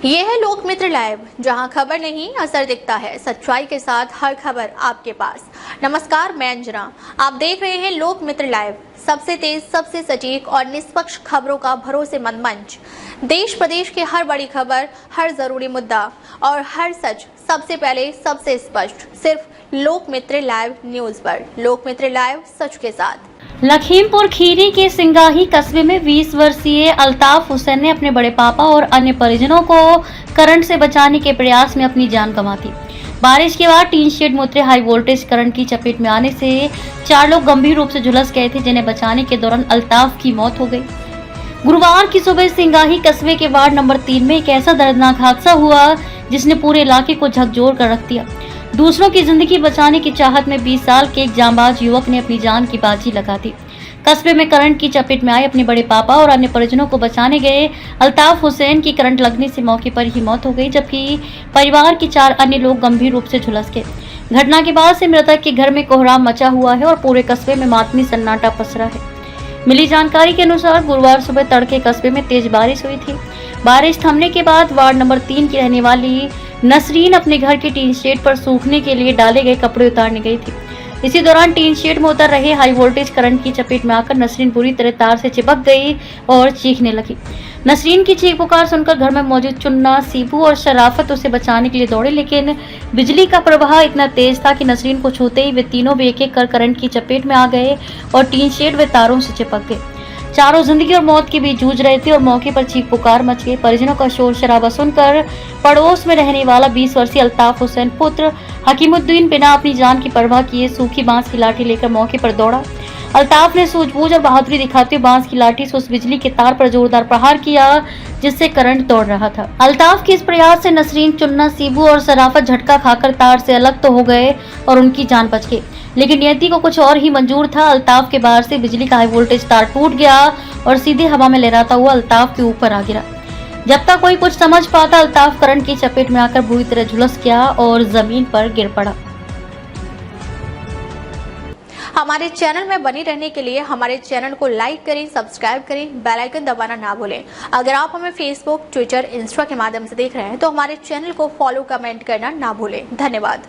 ये है लोकमित्र लाइव, जहां खबर नहीं असर दिखता है। सच्चाई के साथ हर खबर आपके पास। नमस्कार, मैं अंजना, आप देख रहे हैं लोकमित्र लाइव, सबसे तेज, सबसे सटीक और निष्पक्ष खबरों का भरोसेमंद मंच। देश प्रदेश की हर बड़ी खबर, हर जरूरी मुद्दा और हर सच सबसे पहले, सबसे स्पष्ट, सिर्फ लोकमित्र लाइव न्यूज पर। लोकमित्र लाइव, सच के साथ। लखीमपुर खीरी के सिंगाही कस्बे में 20 वर्षीय अल्ताफ हुसैन ने अपने बड़े पापा और अन्य परिजनों को करंट से बचाने के प्रयास में अपनी जान गंवा दी। बारिश के बाद टीन शेड में उतरे हाई वोल्टेज करंट की चपेट में आने से 4 लोग गंभीर रूप से झुलस गए थे, जिन्हें बचाने के दौरान अल्ताफ की मौत हो गई। गुरुवार की सुबह सिंगाही कस्बे के वार्ड नंबर 3 में एक ऐसा दर्दनाक हादसा हुआ जिसने पूरे इलाके को झकझोर कर रख दिया। दूसरों की जिंदगी बचाने की चाहत में 20 साल के एक जांबाज युवक ने अपनी जान की बाजी लगा दी। कस्बे में करंट की चपेट में आए अपने बड़े पापा और अन्य परिजनों को बचाने गए अल्ताफ हुसैन की करंट लगने से मौके पर ही मौत हो गई, जबकि परिवार के 4 अन्य लोग गंभीर रूप से झुलस गए। घटना के बाद से मृतक के घर में कोहराम मचा हुआ है और पूरे कस्बे में मातमी सन्नाटा पसरा है। मिली जानकारी के अनुसार गुरुवार सुबह तड़के कस्बे में तेज बारिश हुई थी। बारिश थमने के बाद वार्ड नंबर 3 की रहने वाली नसरीन अपने घर के टीन शेड पर सूखने के लिए डाले गए कपड़े उतारने गई थी। इसी दौरान टीन शेड में उतर रहे हाई वोल्टेज करंट की चपेट में आकर नसरीन बुरी तरह तार से चिपक गई और चीखने लगी। नसरीन की चीख पुकार सुनकर घर में मौजूद चुन्ना, सीबू और शराफत उसे बचाने के लिए दौड़े, लेकिन बिजली का प्रवाह इतना तेज था कि नसरीन को छूते ही वे तीनों भी एक-एक कर करंट की चपेट में आ गए और टीन शेड व तारों से चिपक गए। चारों जिंदगी और मौत के बीच जूझ रहे थे और मौके पर चीख पुकार मच गई। परिजनों का शोर शराबा सुनकर पड़ोस में रहने वाला 20 वर्षीय अल्ताफ हुसैन पुत्र हकीमुद्दीन बिना अपनी जान की परवाह किए सूखी बांस की लाठी लेकर मौके पर दौड़ा। अल्ताफ ने सूझबूझ और बहादुरी दिखाते हुए बांस की लाठी से उस बिजली के तार पर जोरदार प्रहार किया जिससे करंट दौड़ रहा था। अल्ताफ के इस प्रयास से नसरीन, चुन्ना, सीबू और शराफत झटका खाकर तार से अलग तो हो गए और उनकी जान बच गई, लेकिन नियति को कुछ और ही मंजूर था। अल्ताफ के बाहर से बिजली का हाई वोल्टेज तार टूट गया और सीधे हवा में लहराता हुआ अल्ताफ के ऊपर आ गिरा। जब तक कोई कुछ समझ पाता, अल्ताफ करंट की चपेट में आकर बुरी तरह झुलस गया और जमीन पर गिर पड़ा। हमारे चैनल में बनी रहने के लिए हमारे चैनल को लाइक करें, सब्सक्राइब करें, बेल आइकन दबाना ना भूलें। अगर आप हमें फेसबुक, ट्विटर, इंस्टा के माध्यम से देख रहे हैं तो हमारे चैनल को फॉलो, कमेंट करना ना भूलें। धन्यवाद।